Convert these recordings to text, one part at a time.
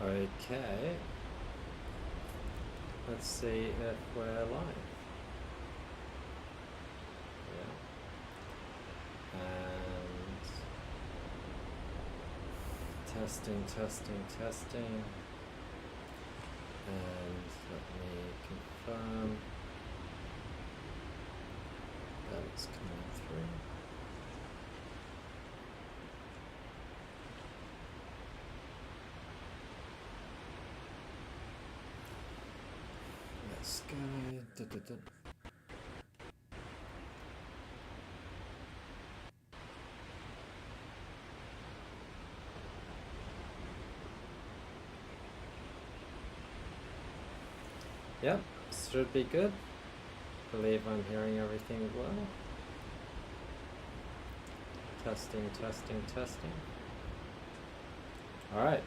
Okay, let's see if we're live. Yeah. And testing. And let me confirm that it's coming through. Let's go. Yep, should be good. Believe I'm hearing everything well. Testing. All right.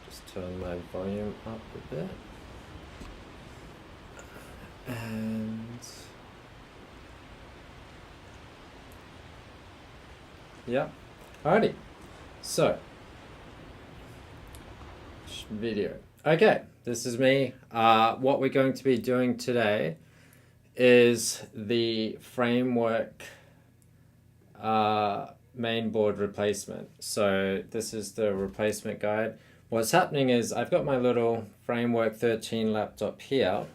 Just turn my volume up a bit. And yeah, alrighty. So video. Okay, this is me. What we're going to be doing today is the framework mainboard replacement. So this is the replacement guide. What's happening is I've got my little framework 13 laptop here,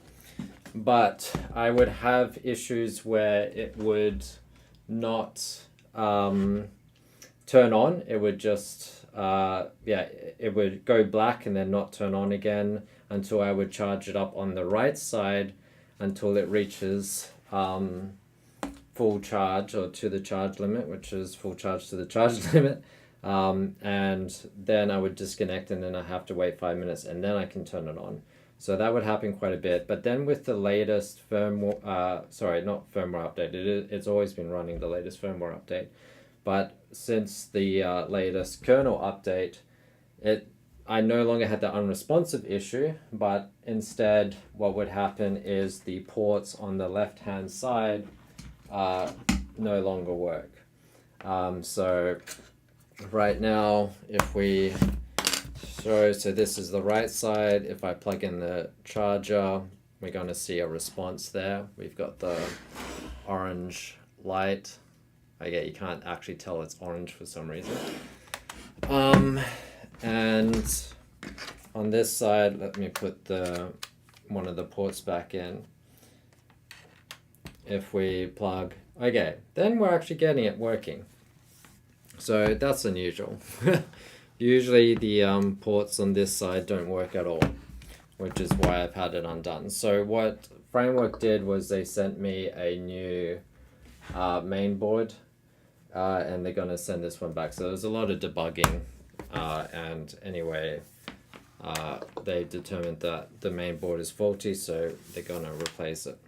but I would have issues where it would not turn on. It would just it would go black and then not turn on again until I would charge it up on the right side until it reaches full charge or to the charge limit, which is full charge to the charge limit. And then I would disconnect and then I have to wait 5 minutes and then I can turn it on. So that would happen quite a bit. But then with the latest firmware, not firmware update, it's always been running the latest firmware update. But since the latest kernel update, I no longer had the unresponsive issue, but instead what would happen is the ports on the left-hand side no longer work. So right now, if we show, so this is the right side. If I plug in the charger, we're going to see a response there. We've got the orange light. Okay, you can't actually tell it's orange for some reason. And on this side, let me put one of the ports back in. If we plug, okay, then we're actually getting it working. So that's unusual. Usually the ports on this side don't work at all, which is why I've had it undone. So what Framework did was they sent me a new mainboard, and they're going to send this one back. So there's a lot of debugging, and anyway, they determined that the mainboard is faulty, so they're going to replace it.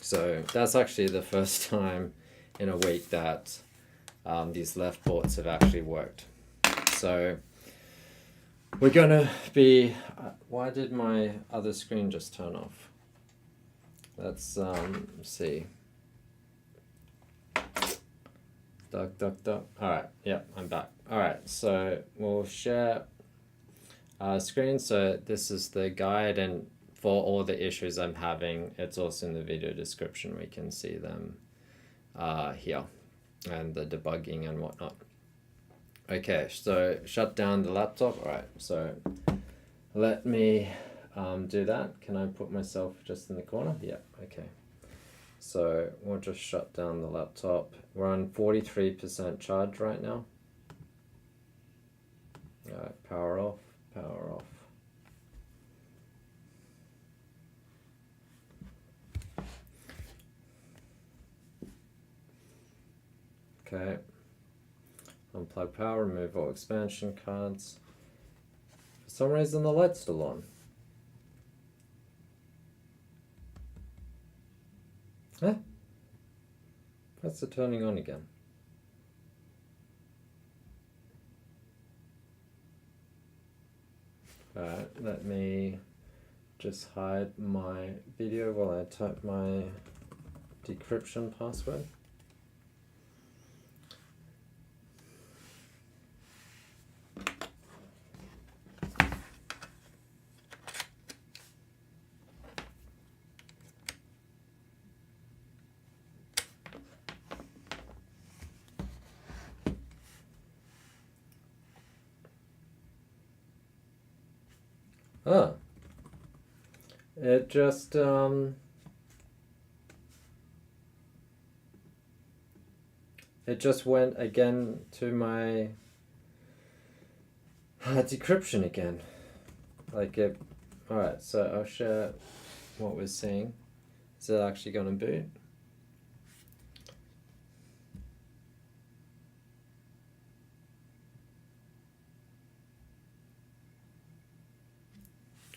So that's actually the first time in a week that these left ports have actually worked. So we're going to be... why did my other screen just turn off? Let's see. Duck. Alright, yep, I'm back. Alright, so we'll share screen. So this is the guide, and for all the issues I'm having, it's also in the video description. We can see them here, and the debugging and whatnot. Okay, so shut down the laptop. Alright, so let me do that. Can I put myself just in the corner? Yeah, okay. So we'll just shut down the laptop. We're on 43% charge right now. Alright, power off. Okay. Unplug power, remove all expansion cards. For some reason the light's still on. Huh? That's it turning on again. Alright, let me just hide my video while I type my decryption password. Oh, it just went again to my decryption again. Like it. All right, so I'll share what we're seeing. Is it actually going to boot?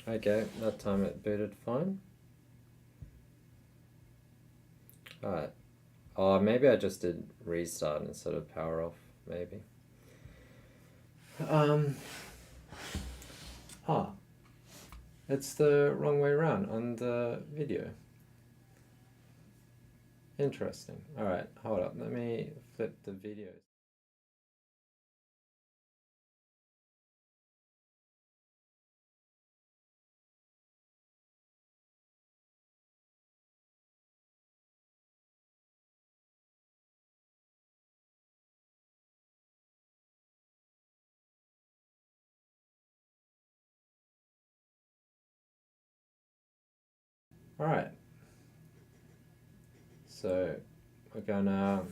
Okay, that time it booted fine. Alright. Oh, maybe I just did restart instead of power off, maybe. It's the wrong way around on the video. Interesting. Alright, hold up. Let me flip the video. Alright. So we're gonna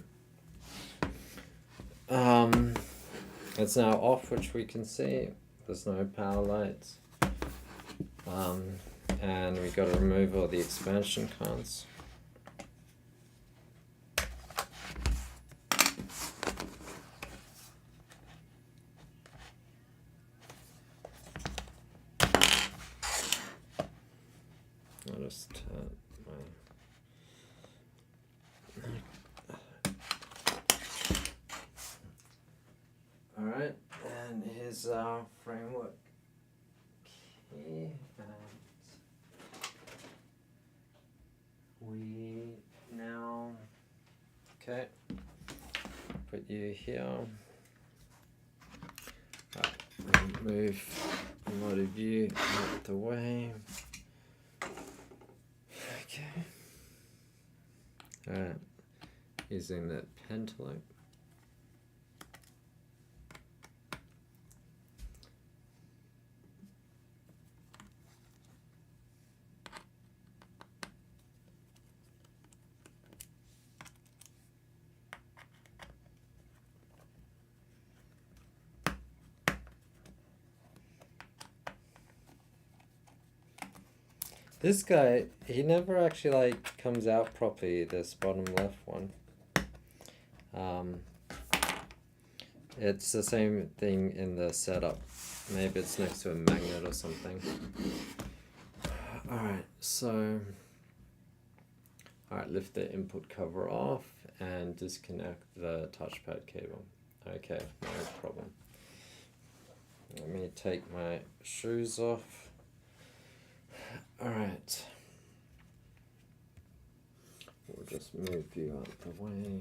it's now off, which we can see. There's no power lights. And we got to remove all the expansion cards. I'll just Alright, and here's our framework key, and we now, okay, put you here. Right, move a lot of you out the way. Okay. Alright, using that pentalope. This guy, he never actually like comes out properly, this bottom left one. It's the same thing in the setup. Maybe it's next to a magnet or something. Alright, so lift the input cover off and disconnect the touchpad cable. Okay, no problem. Let me take my shoes off. Alright. We'll just move you out the way.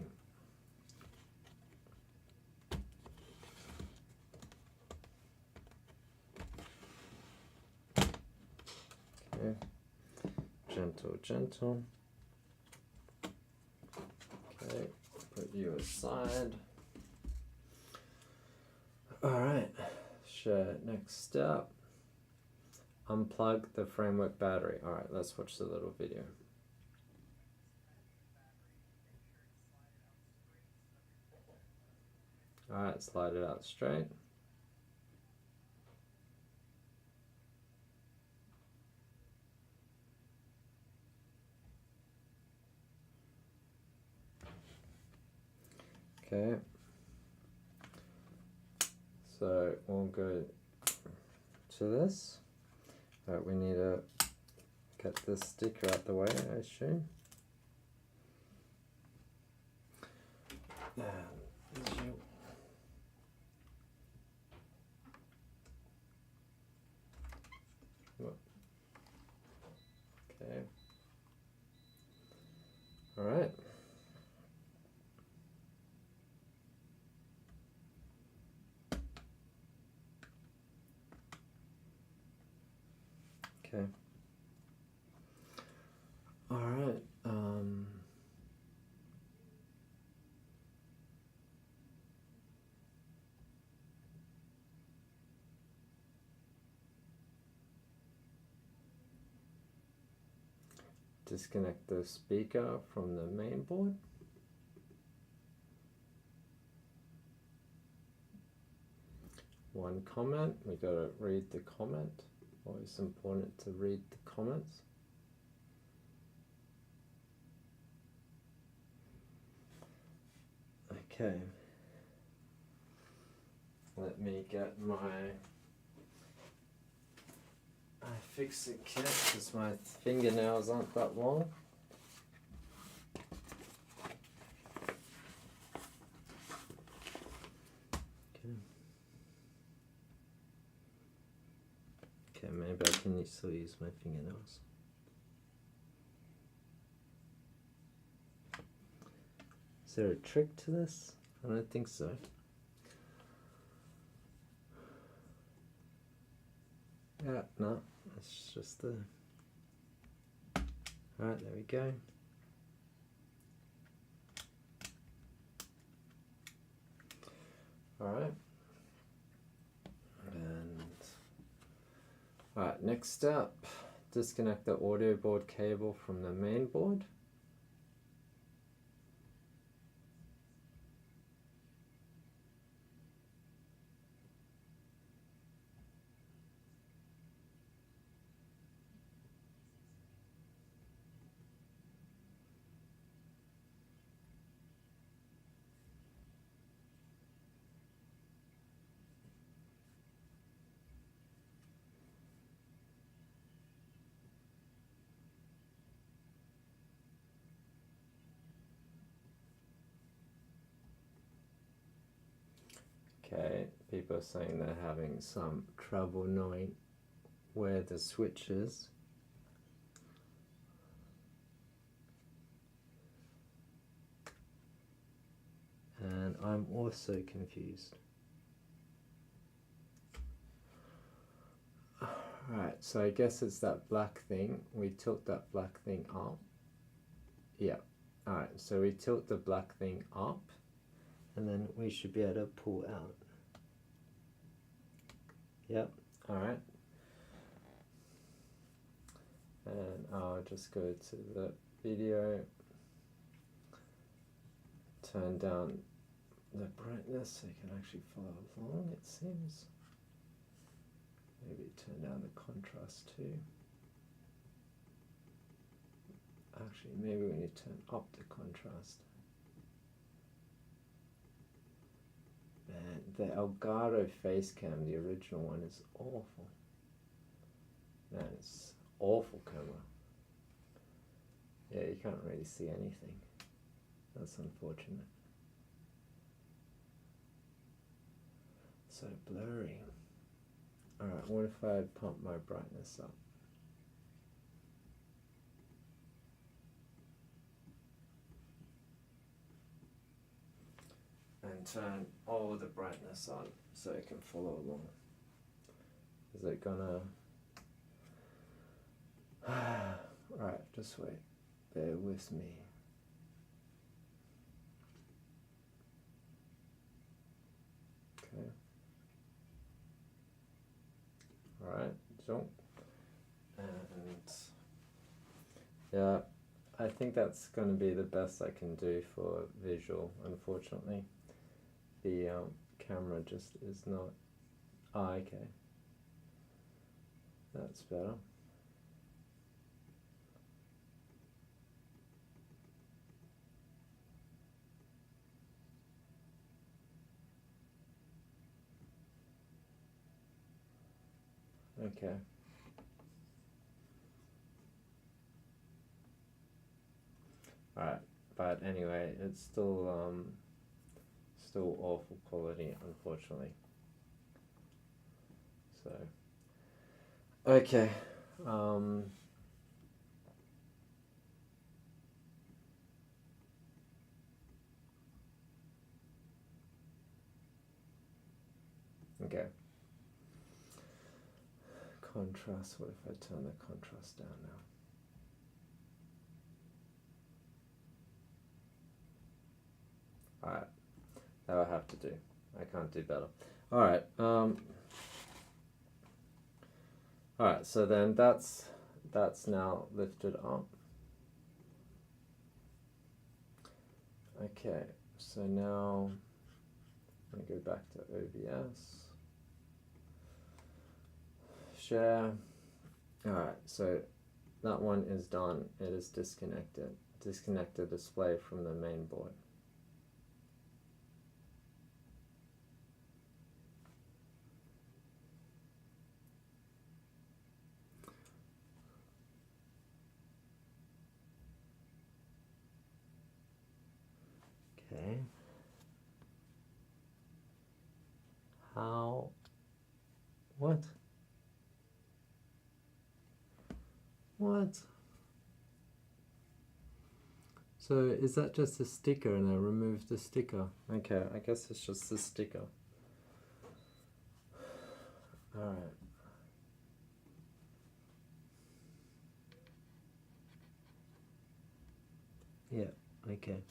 Okay. Gentle, gentle. Okay, put you aside. Alright, sure, next step. Unplug the framework battery. Alright, let's watch the little video. Alright, slide it out straight. Okay. So we'll go to this. Alright, we need to get this sticker out the way, I assume. Okay. Alright. Okay. Alright. disconnect the speaker from the main board. One comment, we got to read the comment. Always important to read the comments. Okay. Let me get my iFixit kit because my fingernails aren't that long. Okay, maybe I can still use my fingernails. Is there a trick to this? I don't think so. Yeah, no, it's just the... Alright, there we go. Alright. And... Alright, next step. Disconnect the audio board cable from the main board. Okay, people are saying they're having some trouble knowing where the switch is. And I'm also confused. Alright, so I guess it's that black thing. We tilt that black thing up. Yeah. Alright, so we tilt the black thing up and then we should be able to pull out. Yep, alright. And I'll just go to the video, turn down the brightness so you can actually follow along, it seems. Maybe turn down the contrast too. Actually, maybe we need to turn up the contrast. Man, the Elgato Facecam, the original one, is awful. Man, it's awful camera. Yeah, you can't really see anything. That's unfortunate. So blurry. Alright, what if I pump my brightness up? And turn all the brightness on so it can follow along. Is it gonna... Alright, just wait. Bear with me. Okay. Alright, jump. And yeah, I think that's going to be the best I can do for visual, unfortunately. The camera just is not... Ah, okay. That's better. Okay. Alright, but anyway, it's still awful quality, unfortunately. So, okay. Okay. Contrast, what if I turn the contrast down now? Alright, that will have to do. I can't do better. Alright, alright, so then that's now lifted up. Okay, so now I'm going to go back to OBS. Share. Alright, so that one is done. It is disconnected. Disconnect the display from the main board. Okay. How? What? What? So is that just a sticker and I removed the sticker? Okay, I guess it's just the sticker. Alright. Yeah, okay.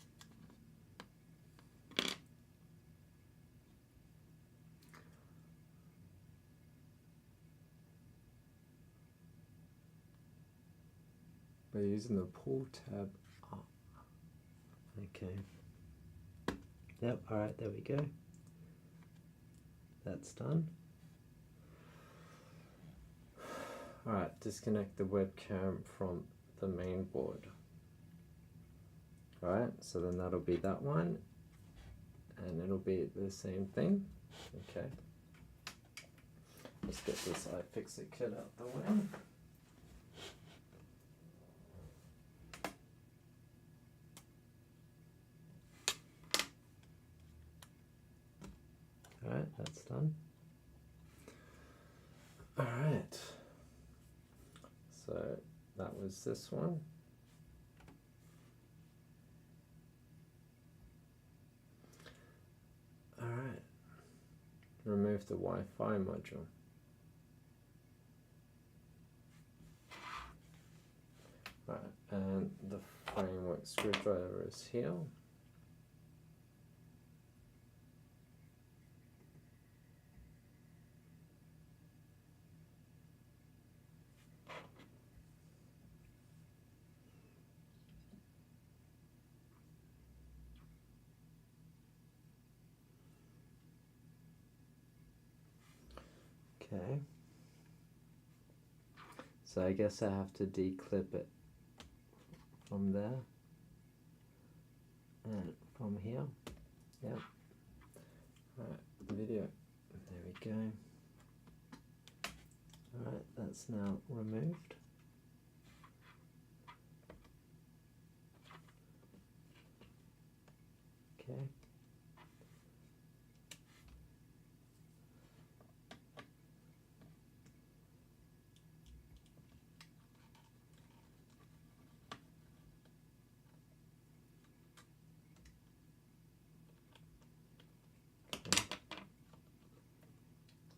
By using the pull tab up. Okay. Yep, alright, there we go. That's done. Alright, disconnect the webcam from the main board. Alright, so then that'll be that one. And it'll be the same thing. Okay. Let's get this iFixit kit out the way. Alright, that's done. Alright. So that was this one. Alright. Remove the Wi-Fi module. Alright, and the framework screwdriver is here. Okay. So I guess I have to declip it from there and from here. Yep. Alright, video. There we go. Alright, that's now removed. Okay.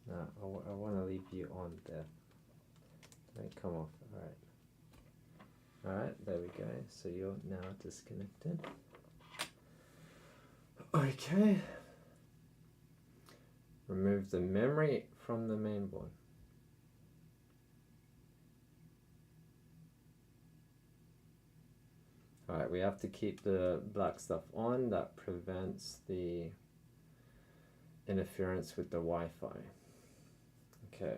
No, I want to leave you on there. Don't come off. Alright. Alright, there we go. So you're now disconnected. Okay. Remove the memory from the main board. Alright, we have to keep the black stuff on. That prevents the interference with the Wi-Fi. Okay.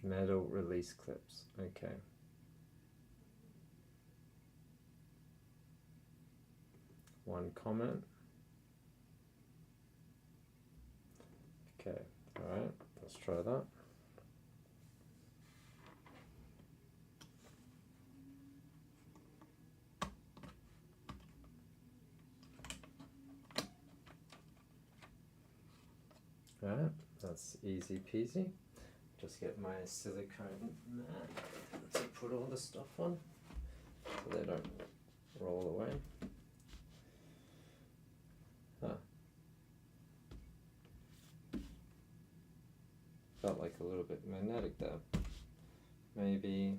Metal release clips. Okay. One comment. Okay. Alright, let's try that. Alright, that's easy peasy. Just get my silicone mat to put all the stuff on so they don't roll away. Huh. Felt like a little bit magnetic there. Maybe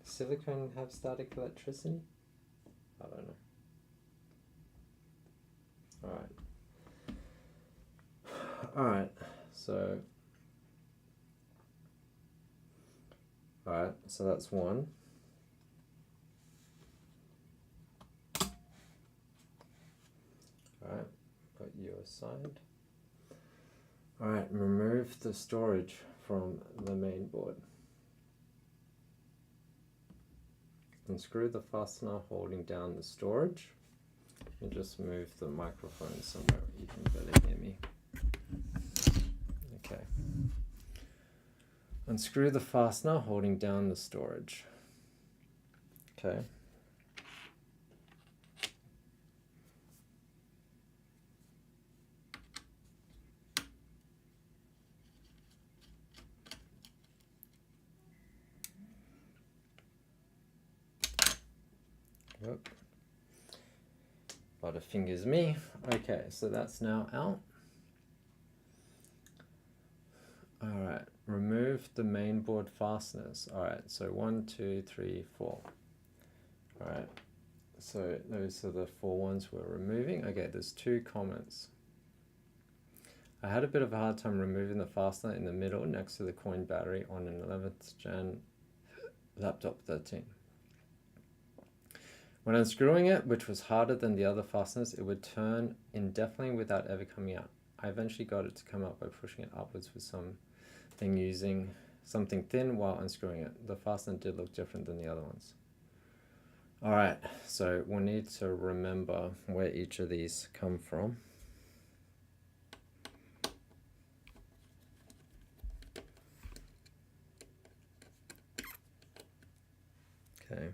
silicone have static electricity? I don't know. Alright. Alright, so Alright, so that's one. Alright, put you aside. Alright, remove the storage from the main board. Unscrew the fastener holding down the storage. And just move the microphone somewhere you can better hear me. Okay. Unscrew the fastener holding down the storage. Okay. Yep. Butterfingers me. Okay, so that's now out. Alright, remove the mainboard fasteners. Alright, so 1, 2, 3, 4. Alright, so those are the 4 ones we're removing. Okay, there's 2 comments. I had a bit of a hard time removing the fastener in the middle next to the coin battery on an 11th gen laptop 13. When unscrewing it, which was harder than the other fasteners, it would turn indefinitely without ever coming out. I eventually got it to come out by pushing it upwards with something using something thin while unscrewing it. The fastener did look different than the other ones. Alright, so we'll need to remember where each of these come from. Okay.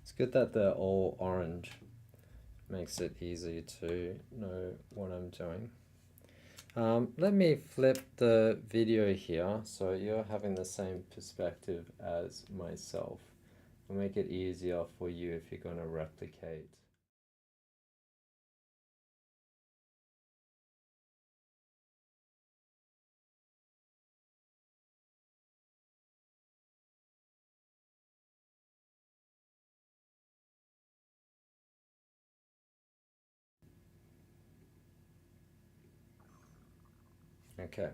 It's good that they're all orange. Makes it easy to know what I'm doing. Let me flip the video here so you're having the same perspective as myself. It'll make it easier for you if you're going to replicate. Okay.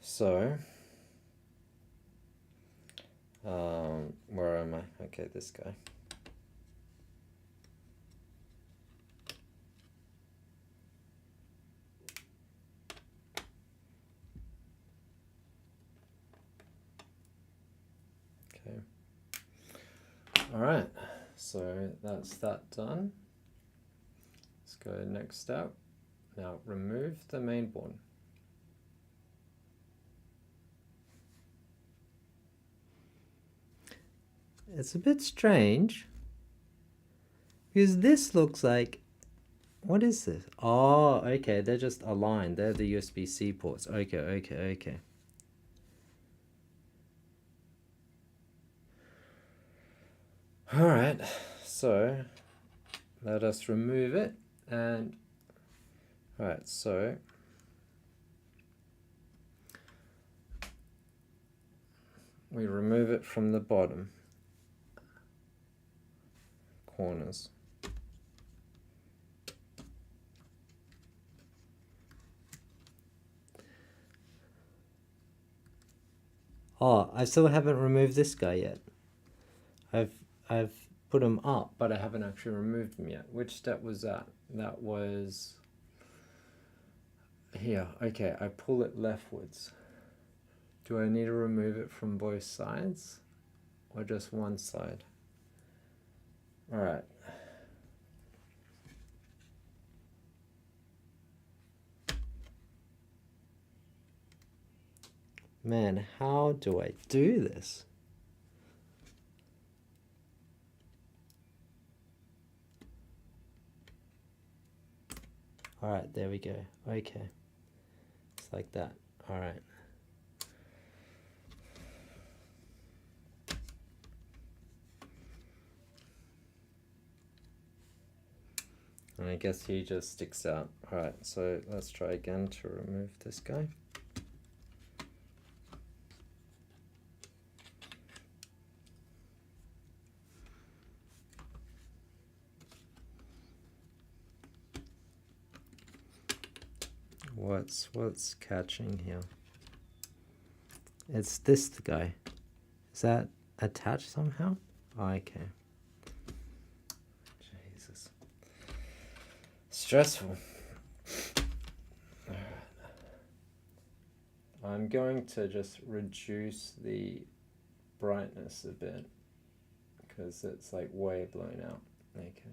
So, where am I? Okay, this guy. Okay. All right, so that's that done. Let's go next step. Now remove the mainboard. It's a bit strange because this looks like, what is this? Oh, okay, they're just aligned. They're the USB-C ports. Okay. All right, so let us remove it. And all right, so we remove it from the bottom corners. Oh, I still haven't removed this guy yet. I've put them up, but I haven't actually removed them yet. Which step was that? That was here. Okay, I pull it leftwards. Do I need to remove it from both sides or just one side? All right. Man, how do I do this? All right, there we go. Okay. It's like that. All right. And I guess he just sticks out. All right, so let's try again to remove this guy. What's catching here? It's this guy. Is that attached somehow? Oh, okay. Jesus. Stressful. I'm going to just reduce the brightness a bit because it's like way blown out. Okay.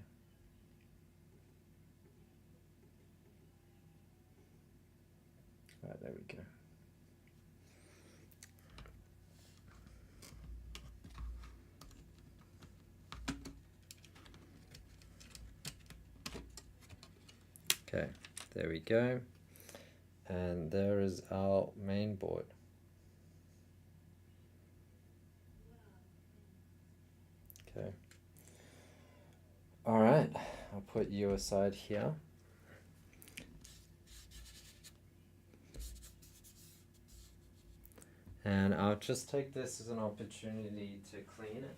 Alright, there we go. Okay, there we go. And there is our main board. Okay. All right, I'll put you aside here. And I'll just take this as an opportunity to clean it.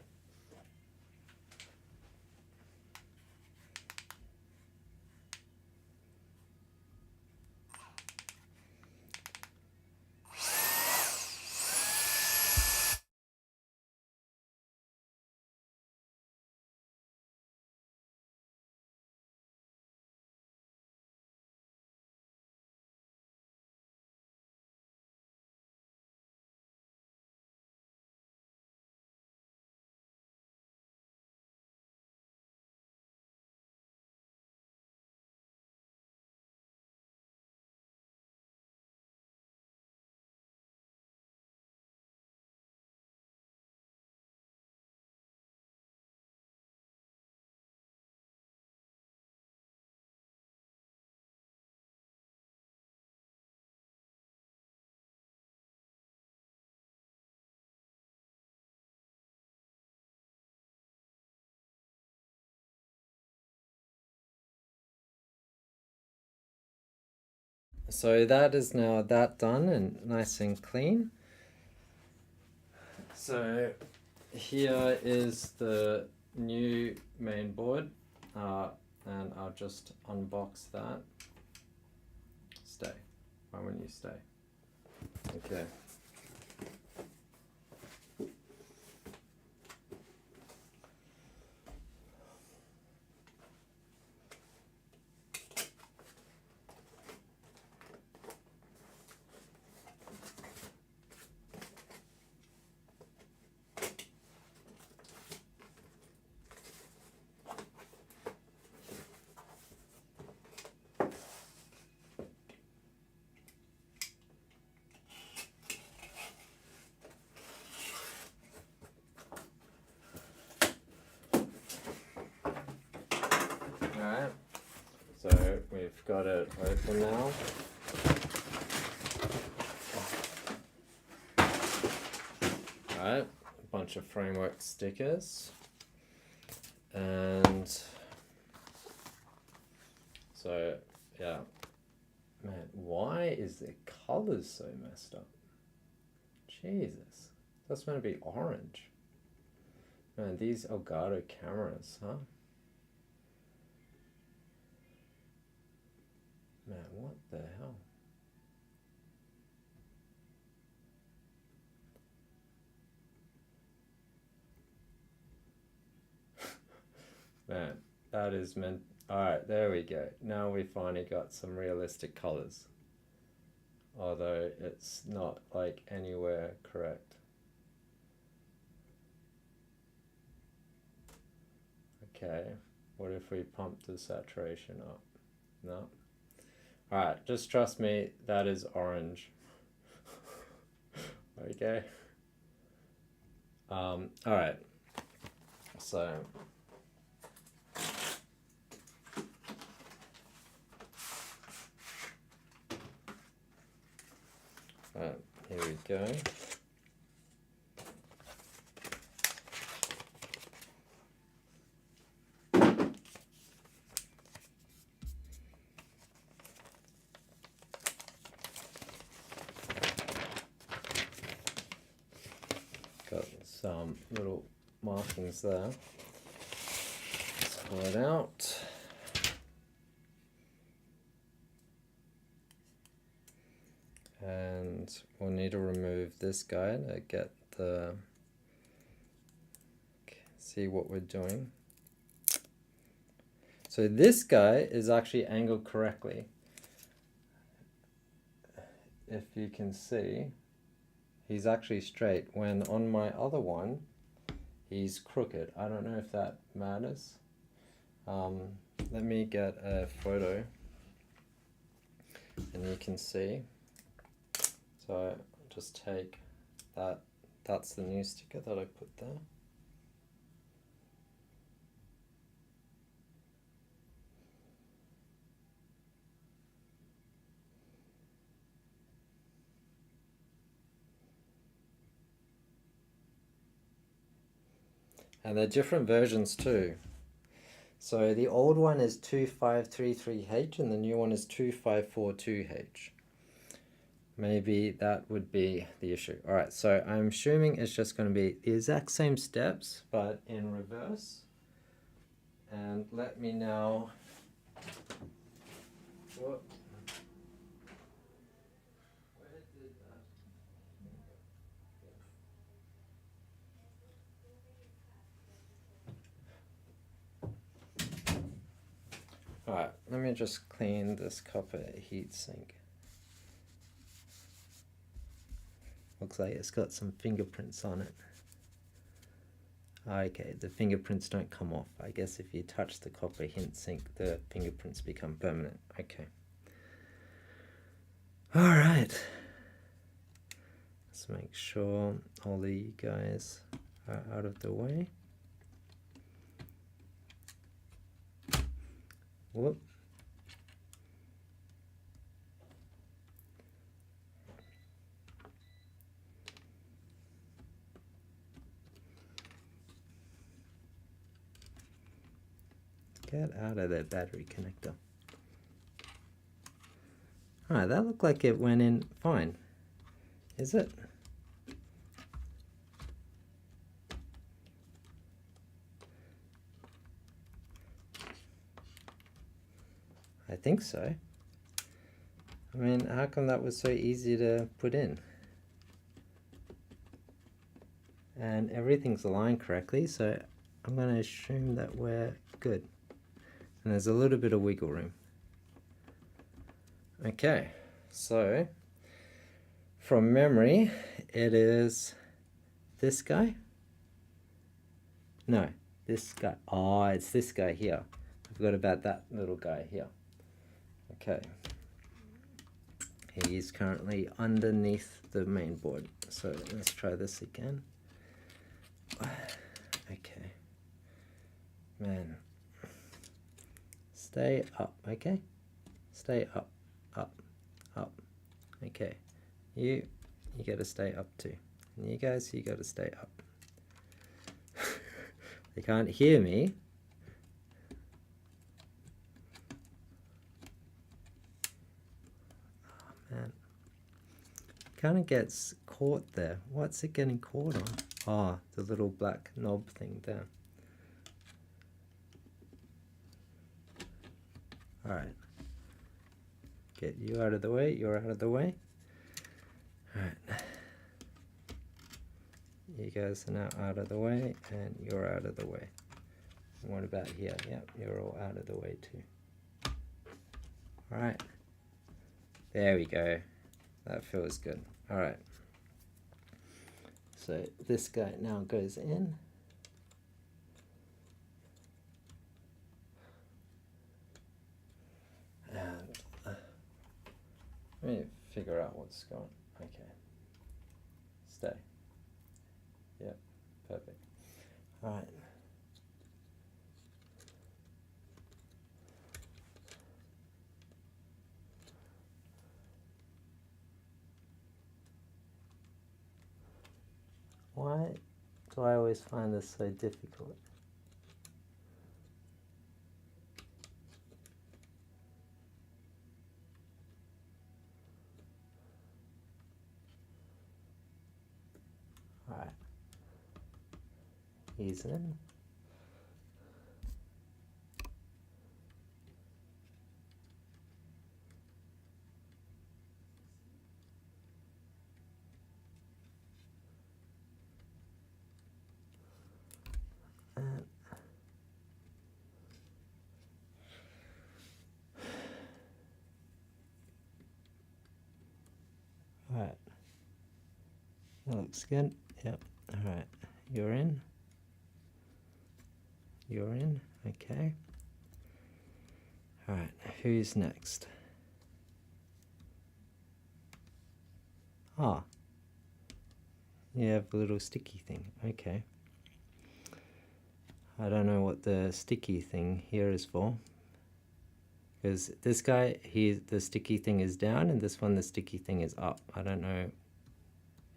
So that is now that done and nice and clean. So here is the new main board, and I'll just unbox that. Stay. Why won't you stay? Okay. Alright, so we've got it open now. Alright, a bunch of framework stickers. And so, yeah. Man, why is the colors so messed up? Jesus, that's meant to be orange. Man, these Elgato cameras, huh? Man, what the hell? Man, that is meant... Alright, there we go. Now we finally got some realistic colors. Although it's not like anywhere correct. Okay, what if we pump the saturation up? No? Alright, just trust me, that is orange. Okay. Alright. So here we go. Got some little markings there. Let's pull it out. and we'll need to remove this guy to get the, see what we're doing. So this guy is actually angled correctly. If you can see, he's actually straight, when on my other one, he's crooked. I don't know if that matters. Let me get a photo and you can see. So I'll just take that, that's the new sticker that I put there. And they're different versions too. So the old one is 2533H and the new one is 2542H. Maybe that would be the issue. All right, so I'm assuming it's just going to be the exact same steps, but in reverse. And let me now, whoop. Where did that? All right, let me just clean this copper heatsink. Looks like it's got some fingerprints on it. Okay, the fingerprints don't come off. I guess if you touch the copper heatsink, the fingerprints become permanent. Okay. All right. Let's make sure all the guys are out of the way. Whoop. Get out of that battery connector. Alright, that looked like it went in fine. Is it? I think so. I mean, how come that was so easy to put in? And everything's aligned correctly, so I'm going to assume that we're good. And there's a little bit of wiggle room. Okay, so from memory, it is this guy? No, this guy. Oh, it's this guy here. I forgot about that little guy here. Okay. He's currently underneath the main board. So let's try this again. Okay. Man. Stay up, okay? Stay up, up, up. Okay. You gotta stay up too. And you guys, you gotta stay up. They can't hear me. Oh man. Kind of gets caught there. What's it getting caught on? Oh, the little black knob thing there. Alright. Get you out of the way, you're out of the way. Alright. You guys are now out of the way, and you're out of the way. And what about here? Yep, you're all out of the way too. Alright. There we go. That feels good. Alright. So this guy now goes in. And let me figure out what's going on. Okay. Stay. Yep, perfect. All right. Why do I always find this so difficult? All right. Ease in. That looks good. Yep. All right. You're in. You're in. Okay. All right. Who's next? Ah. You have a little sticky thing. Okay. I don't know what the sticky thing here is for. Because this guy, the sticky thing is down, and this one, the sticky thing is up. I don't know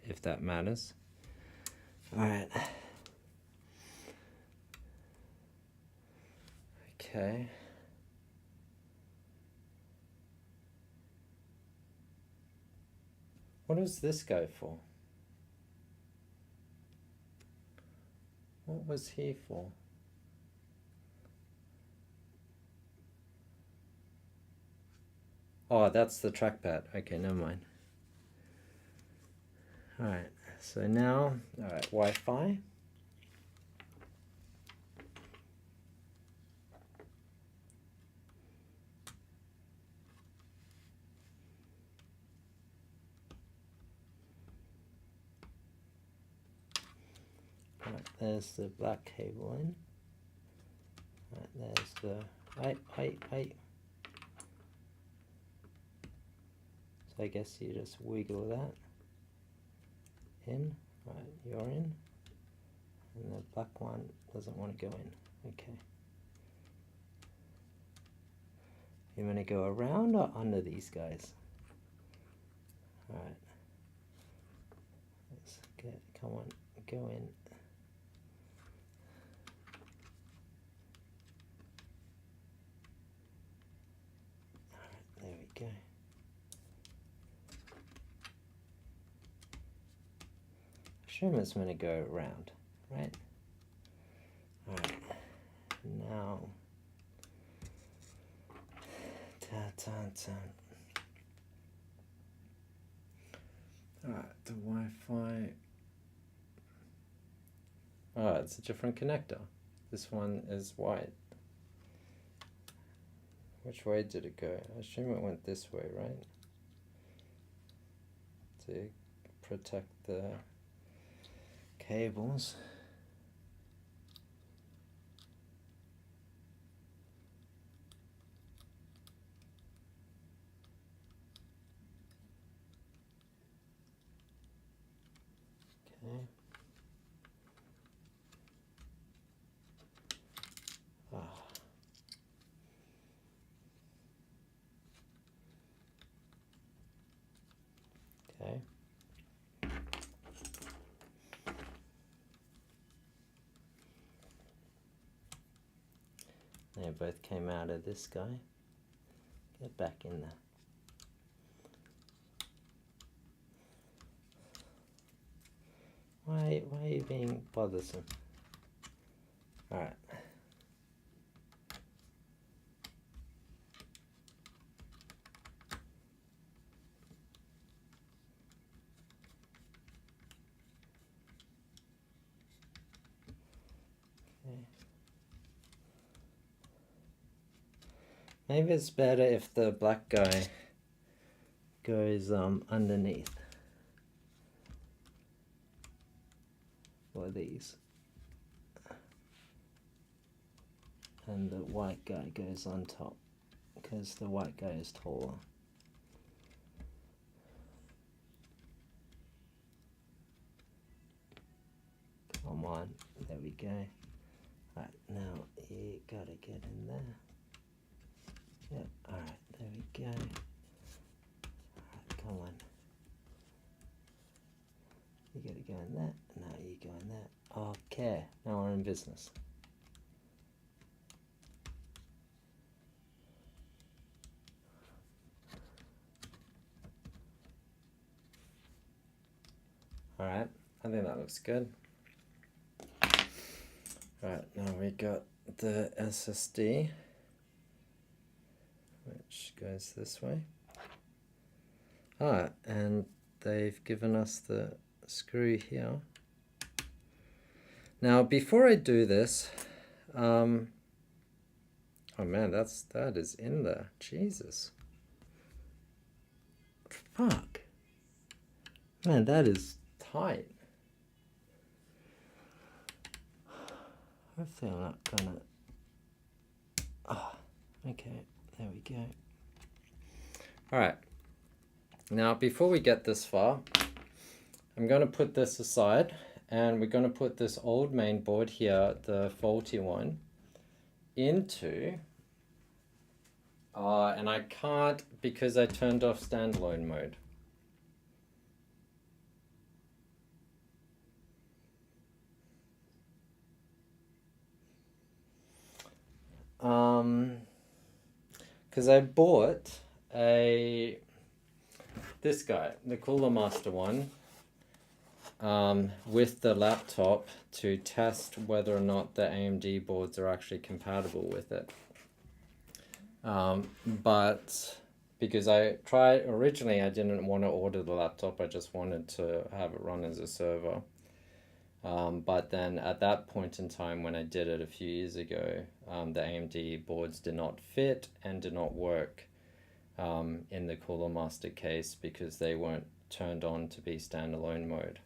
if that matters. All right. Okay. What does this go for? What was he for? Oh, that's the trackpad. Okay, never mind. Alright, so now, alright, Wi-Fi. Alright, there's the black cable in. Alright, there's the, wait. So I guess you just wiggle that in. Right, you're in. And the black one doesn't want to go in. Okay. You want to go around or under these guys? Alright. Let's get, come on, go in. Alright, there we go. Assume it's going to go around, right? Alright, now, Alright, the Wi-Fi, oh, it's a different connector. This one is white. Which way did it go? I assume it went this way, right? To protect the cables. Okay. Ah. Okay. They both came out of this guy. Get back in there. Why are you being bothersome? Alright. Maybe it's better if the black guy goes underneath. Or these. And the white guy goes on top, because the white guy is taller. Come on, there we go. Right, now you gotta get in there. Yep, alright, there we go. Alright, come on. You gotta go in there, now you go in there. Okay, now we're in business. Alright, I think that looks good. Alright, now we got the SSD, which goes this way. And they've given us the screw here. Now, before I do this, oh man, that is in there. Jesus. Fuck. Man, that is tight. Hopefully I'm not gonna... okay, there we go. Alright, now before we get this far, I'm going to put this aside, and we're going to put this old main board here, the faulty one, into... and I can't because I turned off standalone mode. Because I bought this guy, the Cooler Master one, with the laptop to test whether or not the AMD boards are actually compatible with it. But because originally I didn't want to order the laptop, I just wanted to have it run as a server. But then at that point in time when I did it a few years ago, the AMD boards did not fit and did not work in the Cooler Master case because they weren't turned on to be standalone mode.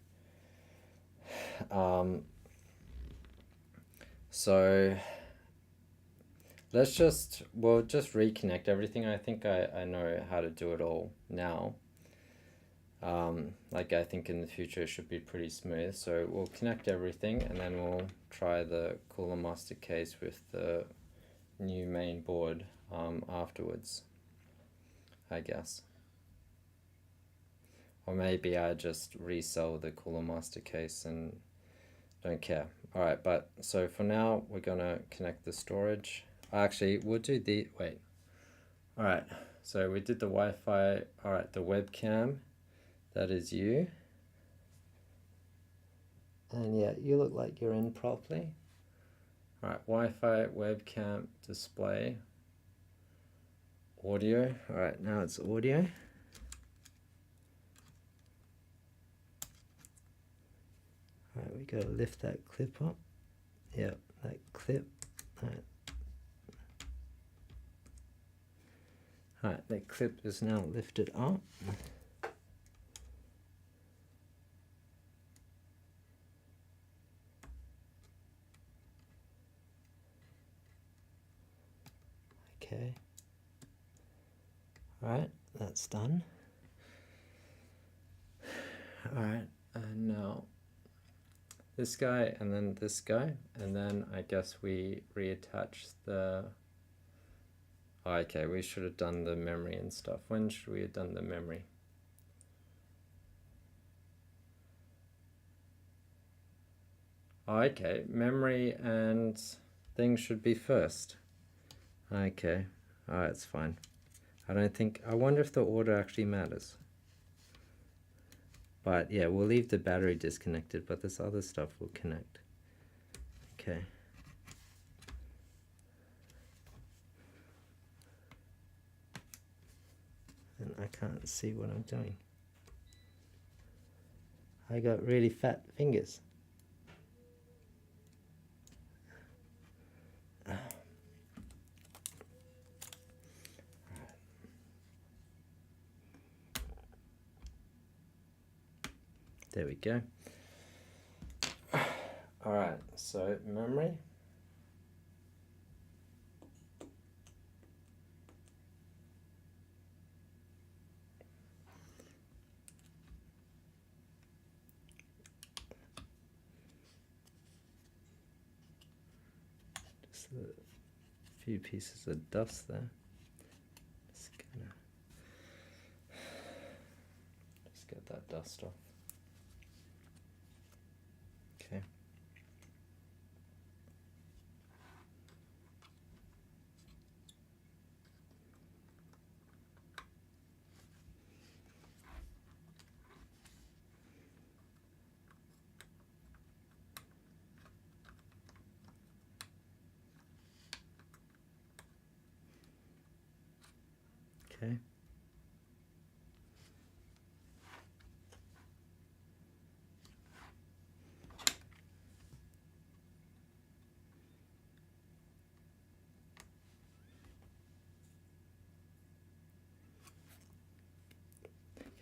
So we'll just reconnect everything. I think I know how to do it all now. Like I think in the future it should be pretty smooth. So we'll connect everything and then we'll try the Cooler Master case with the new main board afterwards, I guess. Or maybe I just resell the Cooler Master case and don't care. Alright, but so for now we're gonna connect the storage. Actually, we'll do the, wait. Alright, so we did the Wi-Fi. Alright, the webcam. That is you. And yeah, you look like you're in properly. Alright, Wi-Fi, webcam, display, audio. Alright, now it's audio. Alright, we gotta lift that clip up. Yeah, that clip. Alright. Alright, that clip is now lifted up. Okay. Alright, that's done. Alright, and now this guy and then this guy, and then I guess we reattach the... Oh, okay, we should have done the memory and stuff. When should we have done the memory? Oh, okay, memory and things should be first. Okay, alright, it's fine. I wonder if the order actually matters. But yeah, we'll leave the battery disconnected, but this other stuff will connect. Okay. And I can't see what I'm doing. I got really fat fingers. There we go. Alright, so memory. Just a few pieces of dust there. Just get that dust off. Okay. Okay.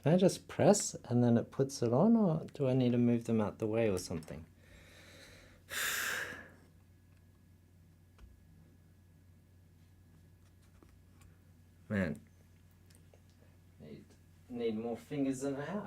Can I just press and then it puts it on, or do I need to move them out the way or something? Man, need more fingers than I have.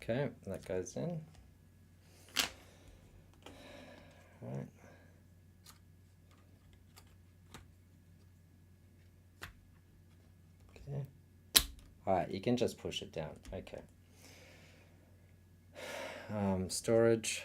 Okay, that goes in. Right. Okay. Alright, you can just push it down. Okay. Storage.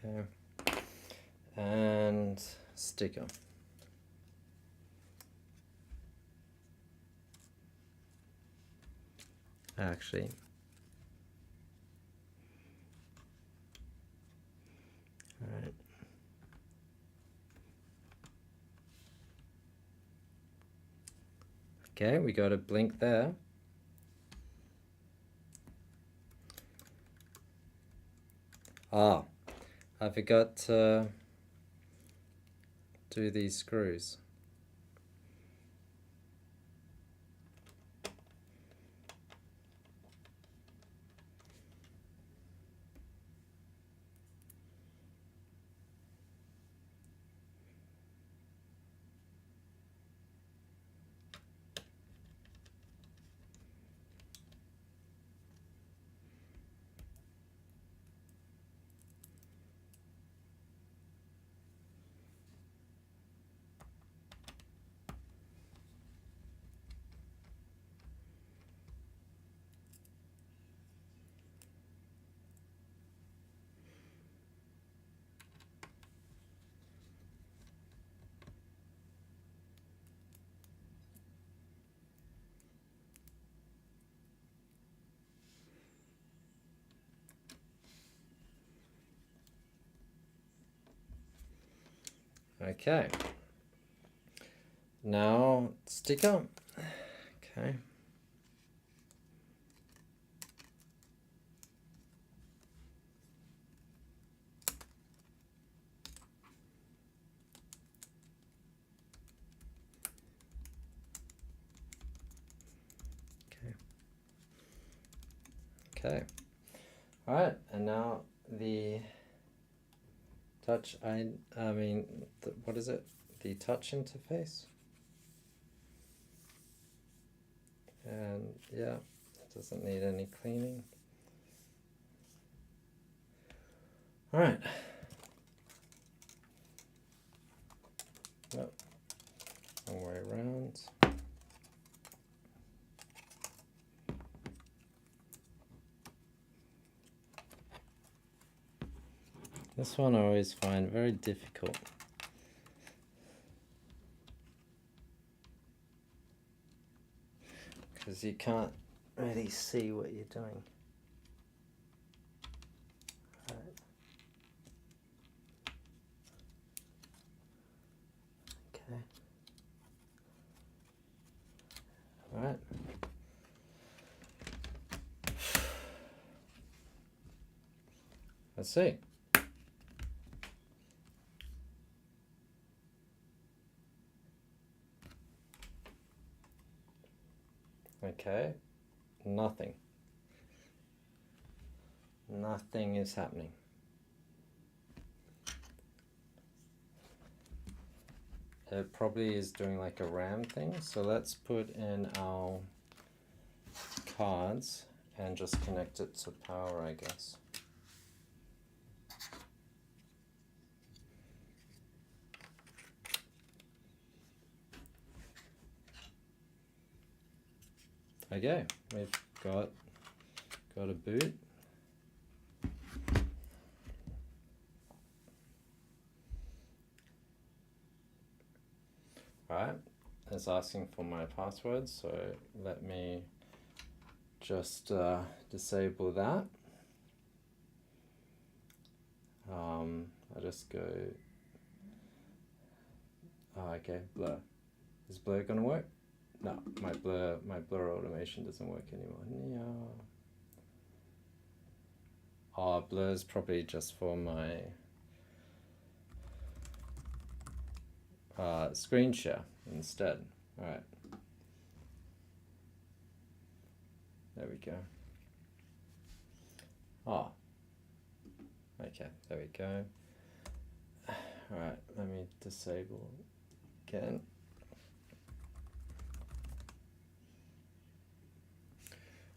Okay. And sticker. Actually, all right. Okay, we got a blink there. Ah, I forgot to do these screws. Okay. Now sticker. Okay. Okay. All right, and now the touch. What is it? The touch interface. And yeah, it doesn't need any cleaning. All right. Yep. Long way around. This one I always find very difficult. Because you can't really see what you're doing. Right. Okay. All right. Let's see. Okay, nothing. Nothing is happening. It probably is doing like a RAM thing. So let's put in our cards and just connect it to power, I guess. Okay, we've got a boot. Alright, it's asking for my password, so let me just disable that. I just go, okay, blur. Is blur gonna work? No, my blur automation doesn't work anymore. Yeah. Oh, blur is probably just for my screen share instead. Alright. There we go. Oh. Okay, there we go. Alright, let me disable again.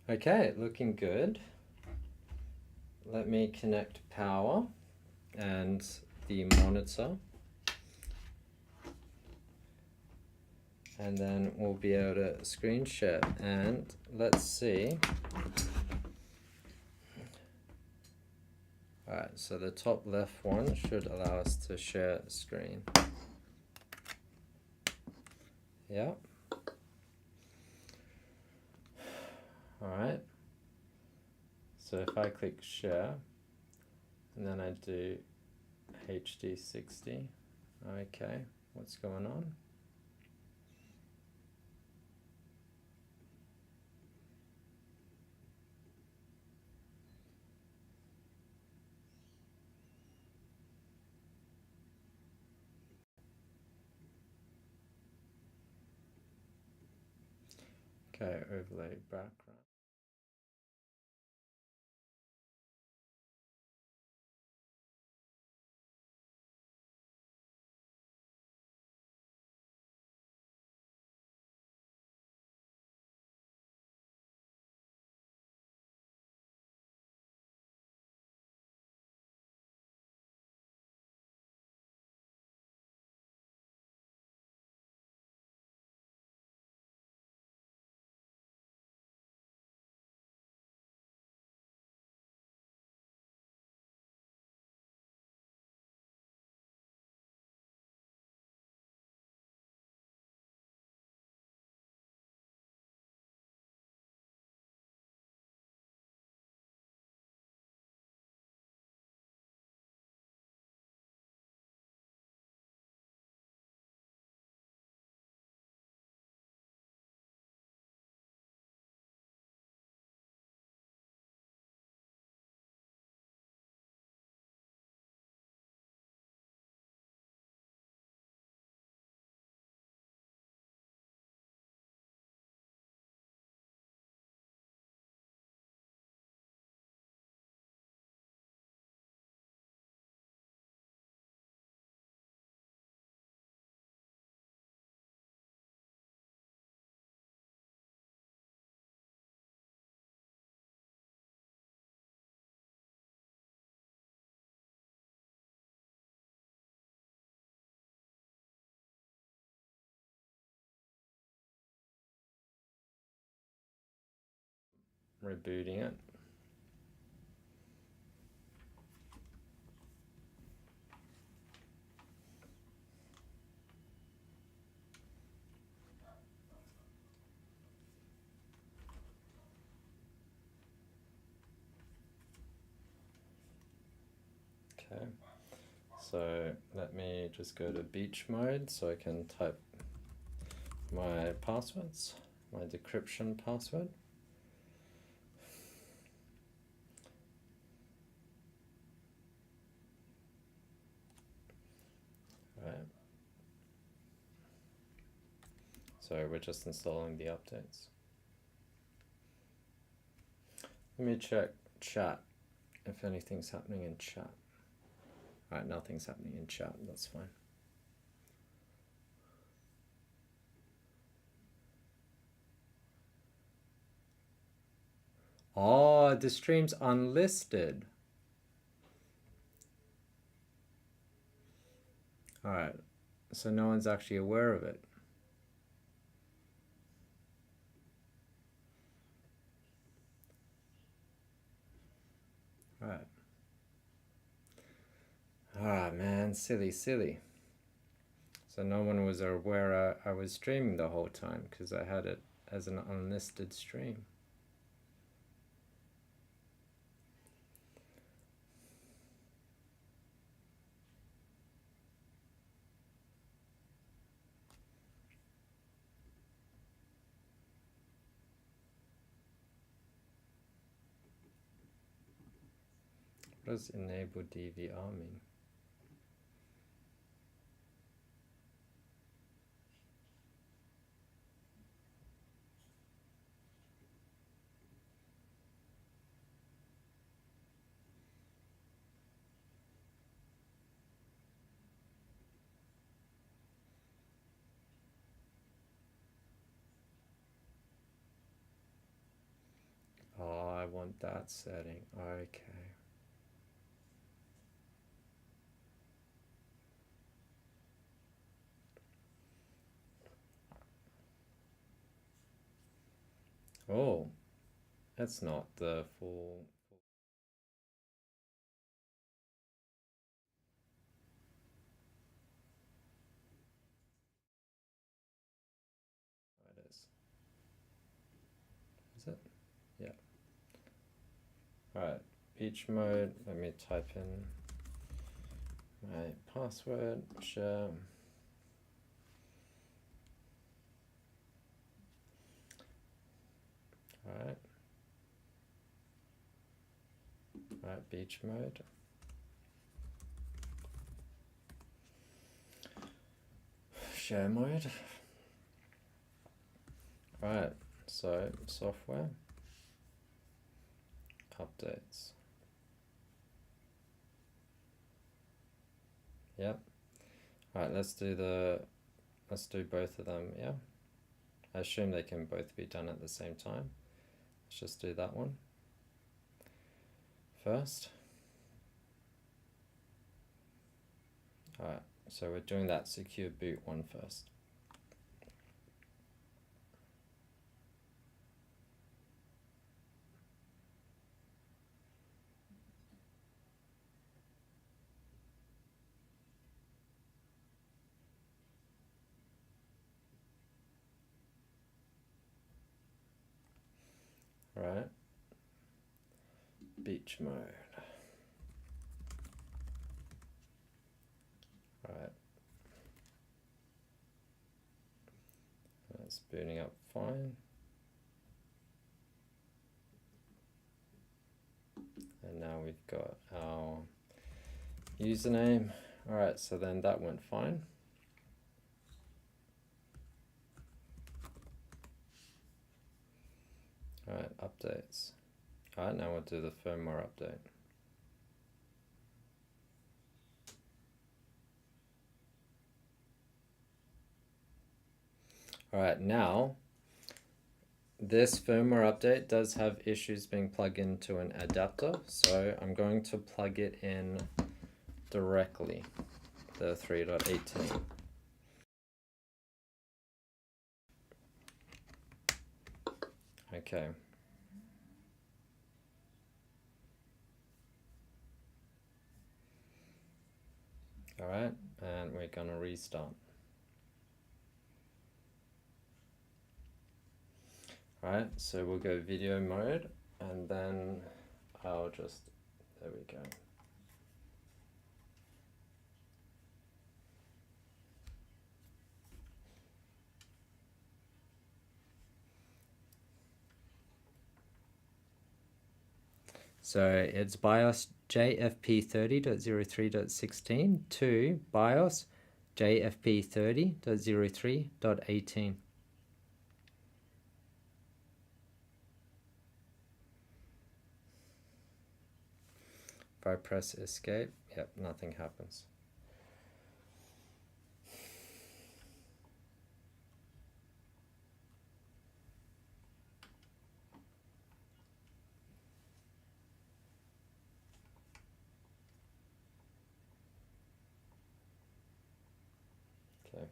Okay, looking good. Let me connect power and the monitor. And then we'll be able to screen share. And let's see. Alright, so the top left one should allow us to share screen. Yeah. Alright. So if I click share, and then I do HD 60, okay, what's going on? Okay, overlay background. Rebooting it. Okay, so let me just go to beach mode so I can type my passwords, my decryption password. Right. So we're just installing the updates. Let me check chat if anything's happening in chat. Alright, nothing's happening in chat, that's fine. Oh, the stream's unlisted. Alright, so no one's actually aware of it. Ah, man, silly. So no one was aware I was streaming the whole time because I had it as an unlisted stream. What does enable DVR mean? Oh, I want that setting. Okay. Oh, that's not the full. It is. Is it? Yeah. Alright, beach mode. Let me type in my password. Share. Alright. Alright, beach mode. Share mode. Alright, so software. Updates. Yep. Alright, let's do both of them, yeah? I assume they can both be done at the same time. Let's just do that one first. Alright, so we're doing that secure boot one first. Alright. Beach mode. Alright. That's booting up fine. And now we've got our username. Alright, so then that went fine. Alright, updates. Alright, now we'll do the firmware update. Alright, now this firmware update does have issues being plugged into an adapter, so I'm going to plug it in directly, the 3.18. Okay. Alright, and we're gonna restart. Alright, so we'll go video mode, and then I'll just, there we go. So it's BIOS JFP30.03.16 to BIOS JFP30.03.18. If I press escape, yep, nothing happens. Okay.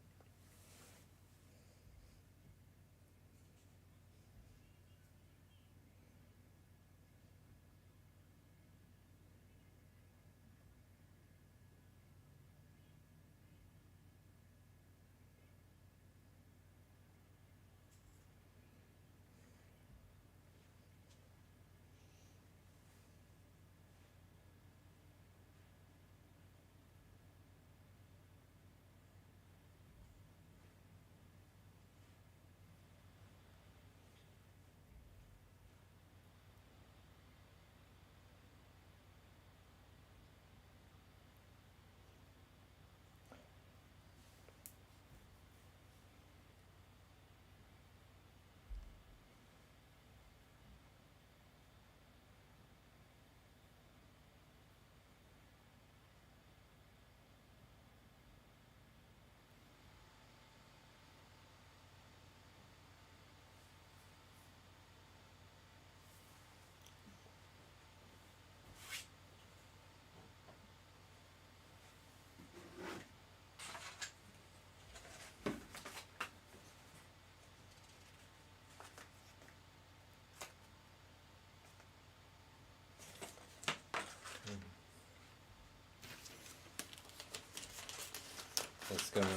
It's gonna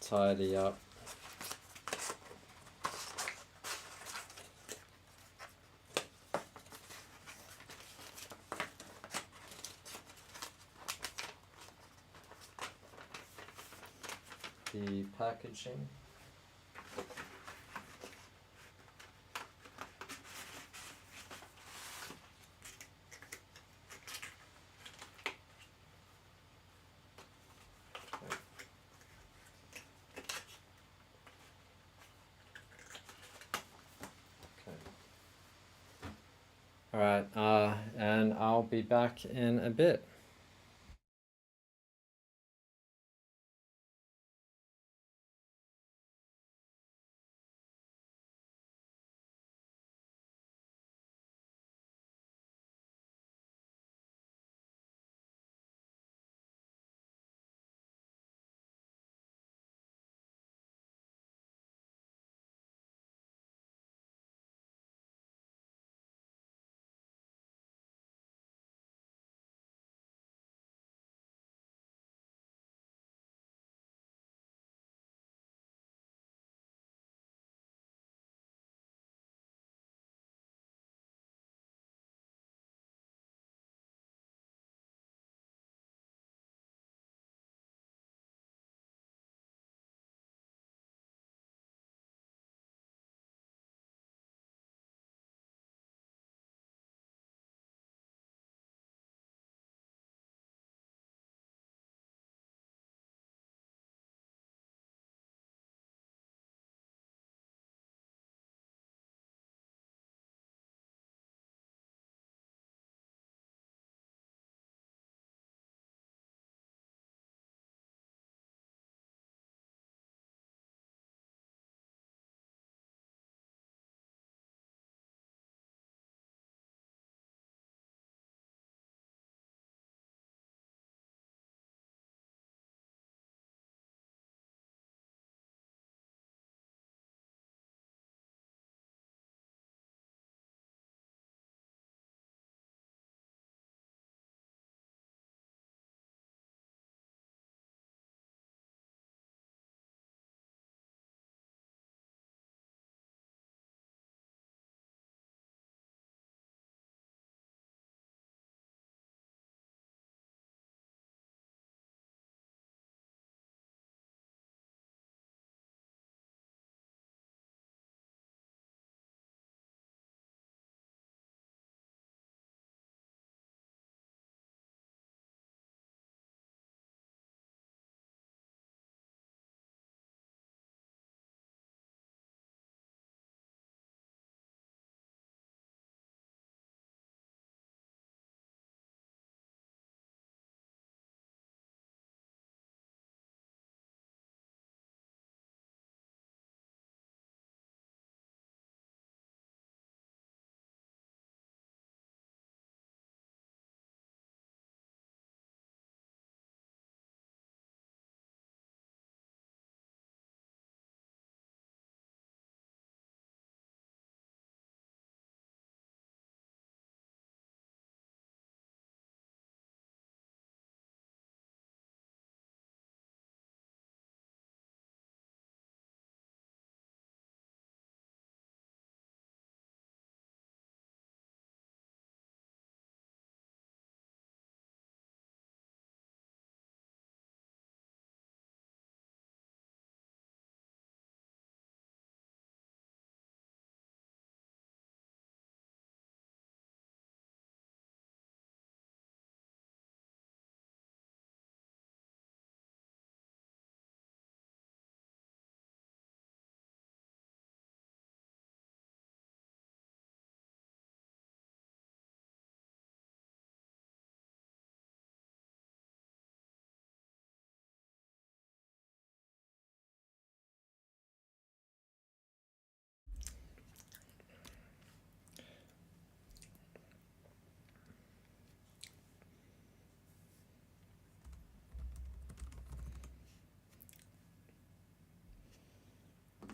tidy up the packaging. All right, and I'll be back in a bit.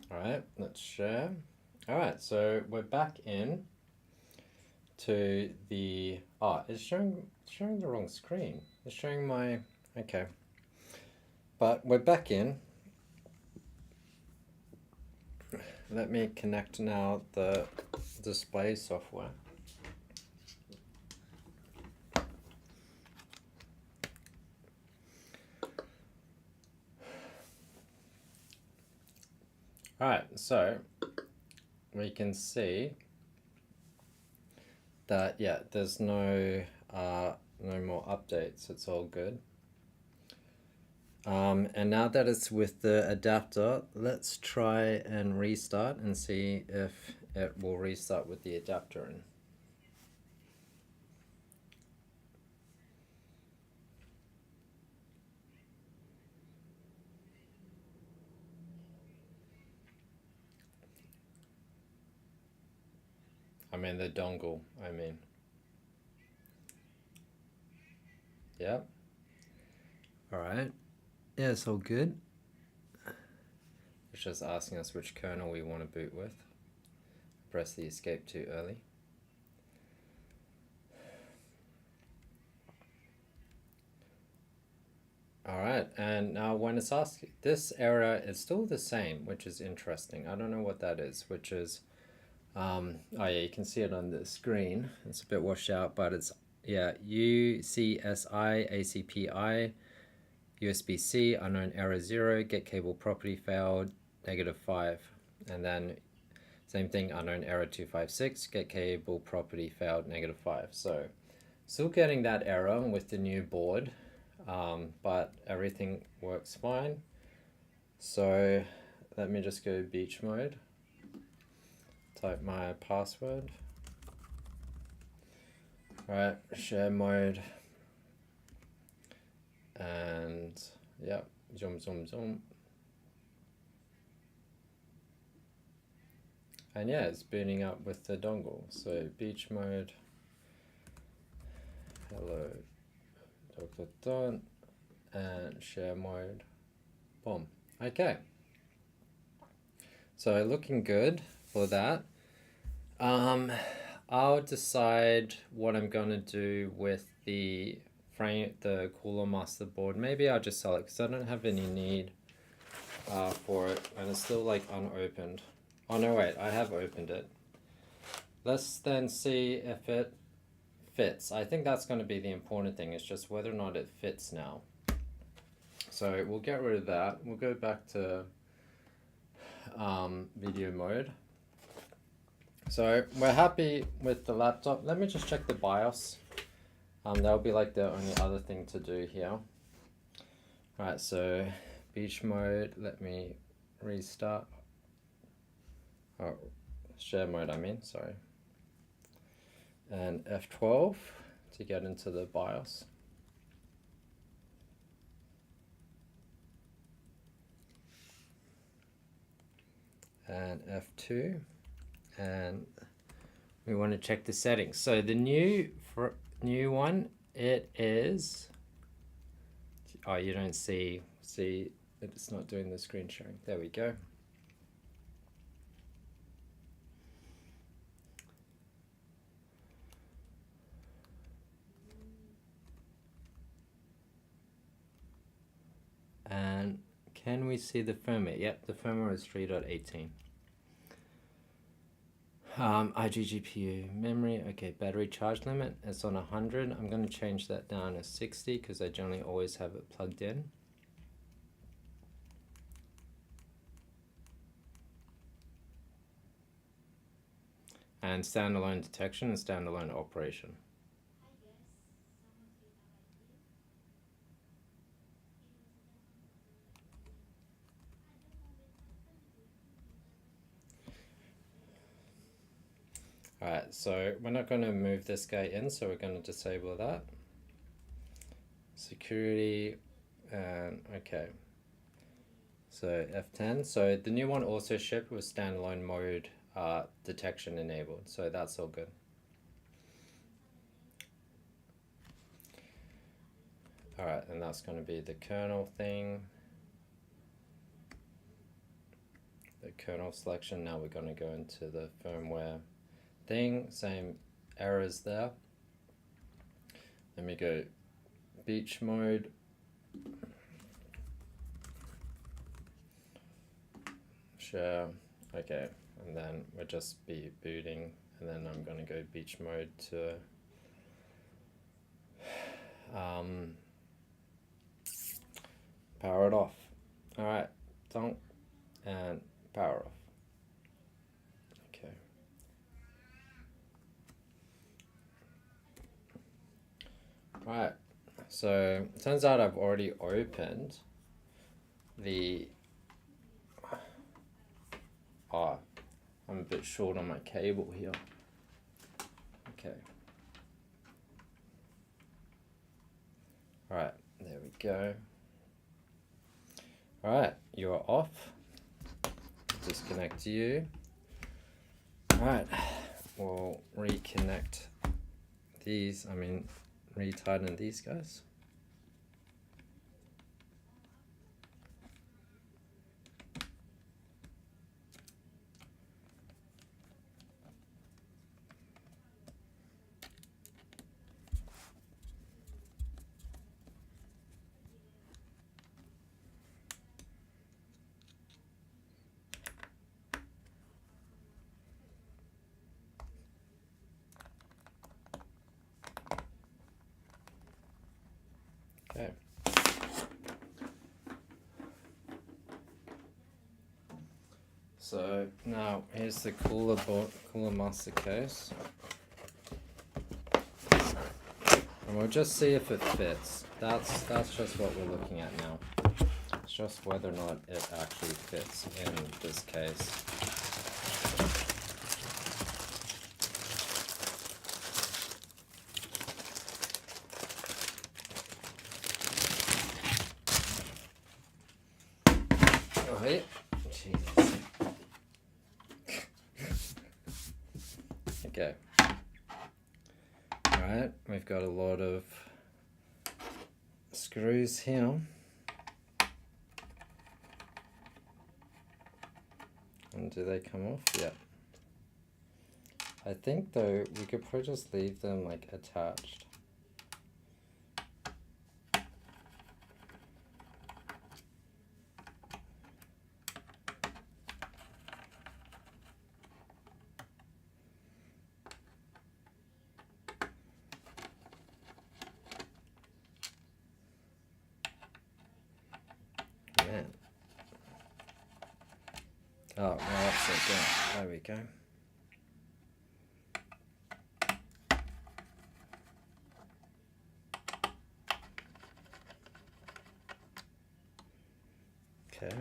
All right, let's share. All right, so we're back in to the, it's showing the wrong screen. It's showing my, okay. But we're back in. Let me connect now the display software. Alright, so we can see that, yeah, there's no more updates. It's all good. And now that it's with the adapter, let's try and restart and see if it will restart with the adapter in. I mean the dongle, Yep. Alright. Yeah, it's all good. It's just asking us which kernel we want to boot with. Press the escape too early. Alright, and now when it's asking, this error is still the same, which is interesting. I don't know what that is, which is, oh yeah, you can see it on the screen. It's a bit washed out, but it's, yeah, UCSI, ACPI, USB-C, unknown error 0, get cable property failed, -5. And then same thing, unknown error 256, get cable property failed, -5. So still getting that error with the new board, but everything works fine. So let me just go beach mode, type my password. Alright, share mode, and yeah, zoom. And yeah, it's booting up with the dongle. So beach mode, hello, Dr. Don, and share mode, boom. Okay. So looking good for that. I'll decide what I'm gonna do with the Cooler Master board. Maybe I'll just sell it because I don't have any need for it, and it's still like unopened. Oh no, wait, I have opened it. Let's then see if it fits. I think that's going to be the important thing, is just whether or not it fits now. So we'll get rid of that. We'll go back to video mode. So we're happy with the laptop. Let me just check the BIOS. That'll be like the only other thing to do here. Alright, so beach mode, let me restart. Oh, share mode, sorry. And F12 to get into the BIOS. And F2, and we want to check the settings. So the new one, it is, oh, you don't see it's not doing the screen sharing. There we go. And can we see the firmware? Yep, the firmware is 3.18. IGGPU memory, okay, battery charge limit, it's on 100. I'm going to change that down to 60 because I generally always have it plugged in. And standalone detection and standalone operation. Alright, so we're not going to move this guy in, so we're going to disable that. Security, and okay. So F10, so the new one also shipped with standalone mode detection enabled, so that's all good. Alright, and that's going to be the kernel thing. The kernel selection, now we're going to go into the firmware thing, same errors there. Let me go beach mode, share. Okay, and then we'll just be booting, and then I'm gonna go beach mode to power it off. All right, donk, and power off. Okay. All right, so it turns out I've already opened the, I'm a bit short on my cable here. Okay. All right, there we go. All right, you're off. Disconnect you. All right, we'll reconnect these, retighten these guys. Okay. So now here's the cooler master case, and we'll just see if it fits. That's just what we're looking at now. It's just whether or not it actually fits in this case. Oh, hey. Jesus. Okay. Alright, we've got a lot of screws here. And do they come off? Yeah. I think though we could probably just leave them like attached. Man. Oh, no, that's it. Yeah. There we go. Okay.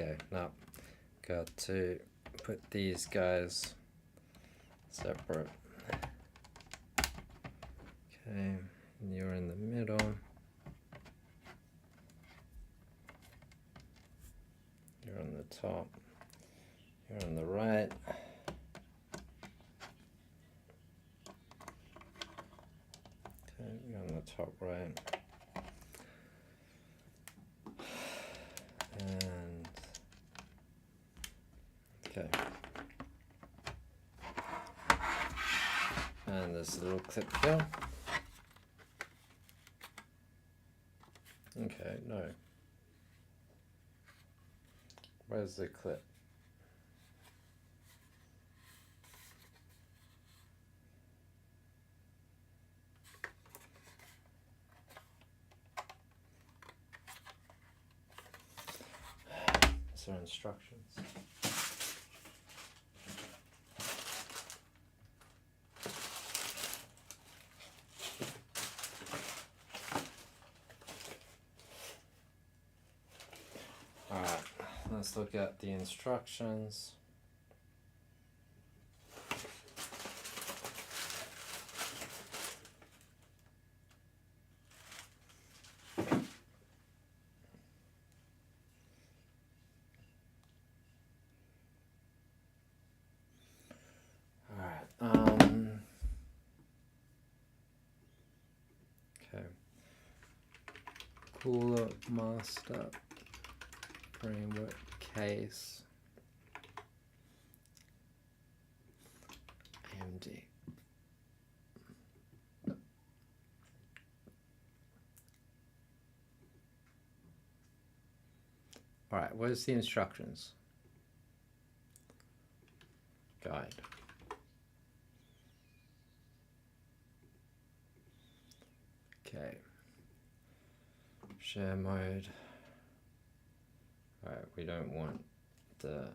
Okay, now got to put these guys separate. Okay, and you're in the middle. You're on the top. You're on the right. Okay, you're on the top right. And okay. And there's a little clip here. Okay, no. Where's the clip? Is there instructions? Alright, let's look at the instructions. Okay. cooler master framework case AMD. All right, where's the instructions? Guide. Okay. Share mode. All right, we don't want the.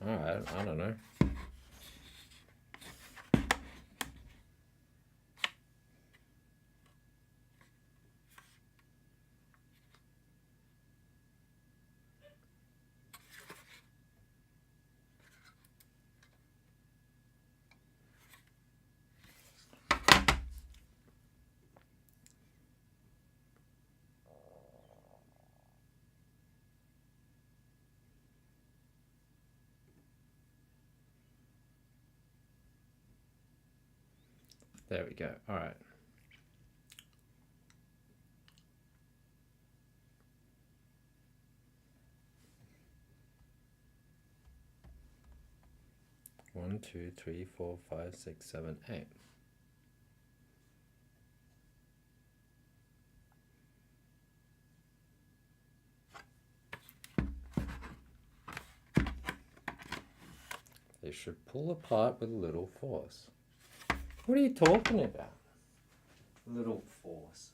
All right, I don't know. There we go. All right. One, two, three, four, five, six, seven, eight. They should pull apart with little force. What are you talking about? Little force.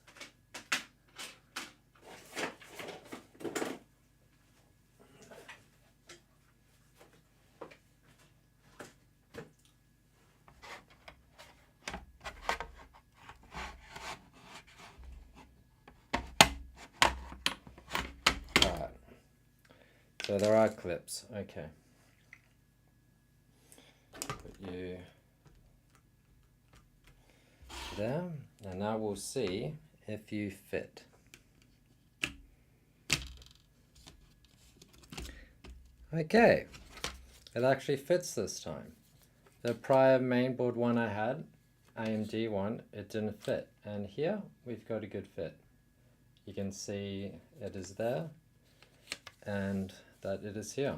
Alright. So there are clips. Okay. Put you there, and now we'll see if you fit. Okay, it actually fits this time. The prior mainboard one I had, AMD one, it didn't fit, and here we've got a good fit. You can see it is there and that it is here.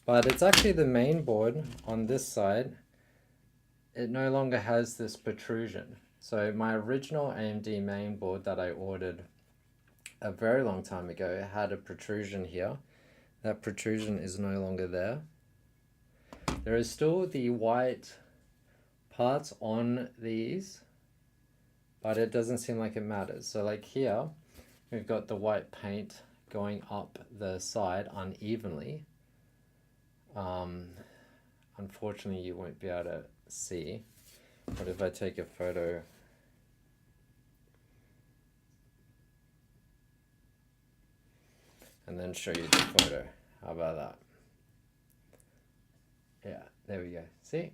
But it's actually the mainboard on this side, it no longer has this protrusion. So my original AMD mainboard that I ordered a very long time ago had a protrusion here. That protrusion is no longer there. There is still the white parts on these, but it doesn't seem like it matters. So like here, we've got the white paint going up the side unevenly. Unfortunately, you won't be able to see, but if I take a photo and then show you the photo, how about that? Yeah, there we go. See?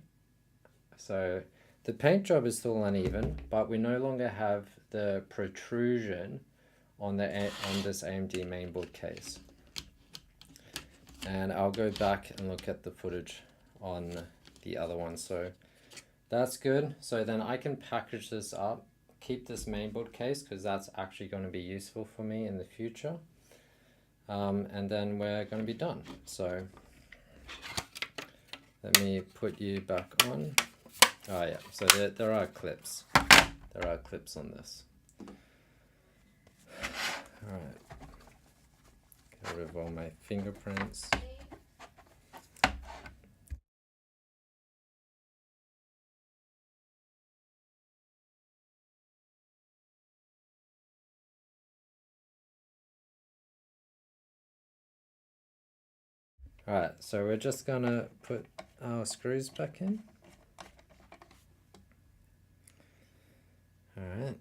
So the paint job is still uneven, but we no longer have the protrusion on this AMD mainboard case. And I'll go back and look at the footage on the other one. So that's good. So then I can package this up, keep this mainboard case because that's actually going to be useful for me in the future. And then we're going to be done. So let me put you back on. Oh yeah, so there are clips. There are clips on this. All right. Get rid of all my fingerprints. All right, so we're just gonna put our screws back in. All right.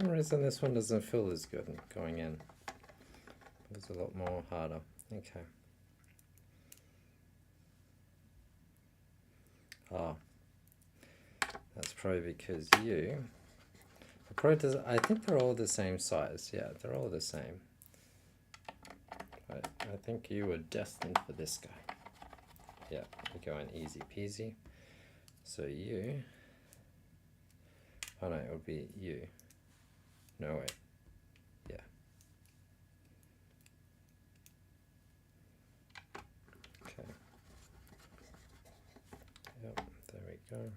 some reason this one doesn't feel as good going in. It's a lot more harder. Okay. Oh, that's probably because you. I think they're all the same size. Yeah, they're all the same. But I think you were destined for this guy. Yeah, we're going easy peasy. So you. Oh no, it would be you. No way. Yeah. Okay. Yep, there we go.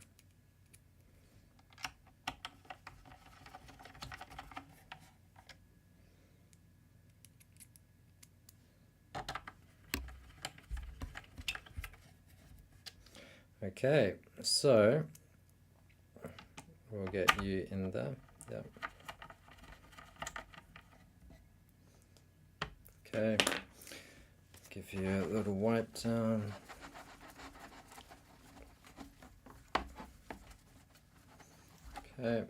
Okay, so we'll get you in there. Yep. Okay, give you a little wipe down. Okay.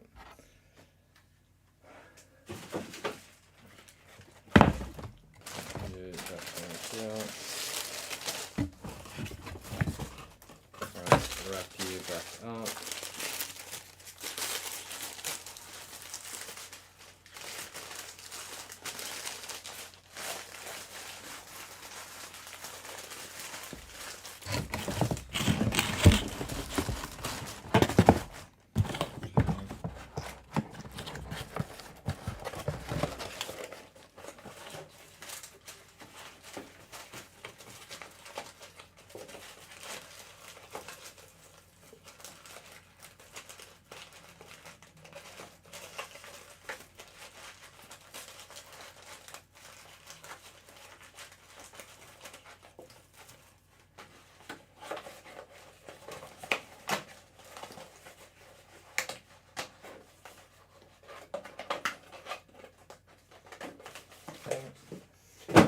Do that one here. Right, wrap you back up.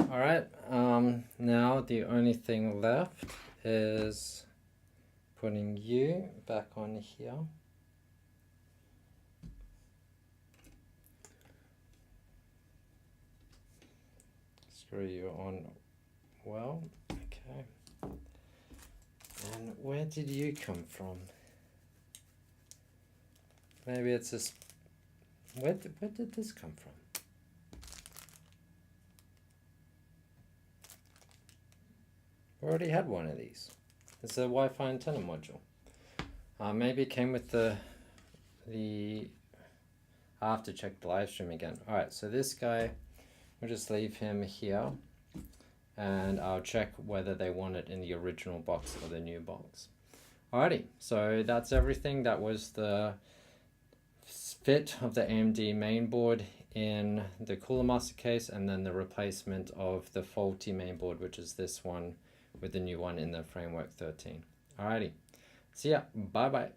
All right, now the only thing left is putting you back on here. Screw you on well, okay. And where did you come from? Maybe it's just, where did this come from? We already had one of these. It's a Wi-Fi antenna module. Maybe it came with the I'll have to check the live stream again. Alright, so this guy, we'll just leave him here and I'll check whether they want it in the original box or the new box. Alrighty, so that's everything. That was the fit of the AMD mainboard in the Cooler Master case, and then the replacement of the faulty mainboard, which is this one, with the new one in the Framework 13. Alrighty, see ya, bye bye.